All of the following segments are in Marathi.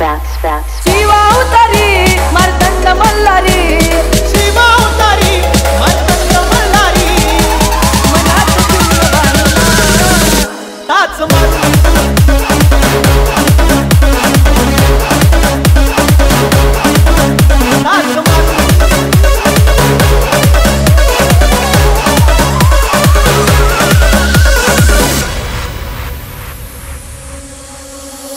शिवा उतारी मार्तंड मल्हारी, शिवा उतारी मार्तंड मल्हारी, मनात तुझं बांधला ताच मारून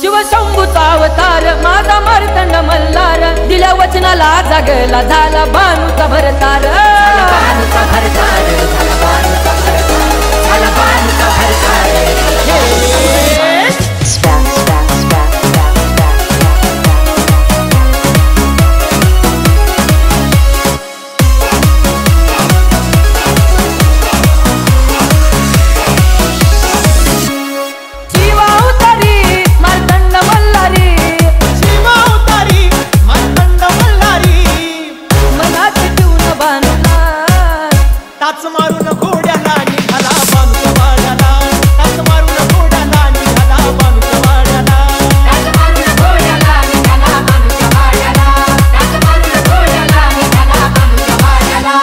शिवशंभूचा अवतार माझा मार्तंड मल्हार, दिल्या वचनाला जागला झाला भानुचा भरतार, भानुचा भरतार, भानुचा भरतार, भानुचा भरतार। ताच मारून घोड्याला निघाला बाणूच्या वाड्याला, ताच मारून घोड्याला निघाला बाणूच्या वाड्याला, ताच मारून घोड्याला निघाला बाणूच्या वाड्याला, ताच मारून घोड्याला निघाला बाणूच्या वाड्याला।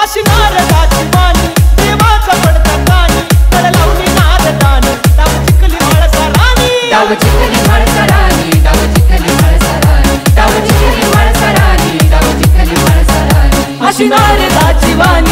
अशी नारदाची वाणी देवाचा पडता कानी, कड लावणी नारदानी डाव चिखली म्हाळसा राणी, डाव चिखली म्हाळसा राणी, डाव चिखली म्हाळसा राणी, डाव चिखली म्हाळसा राणी, डाव चिखली म्हाळसा राणी। अशी नारदाची वाणी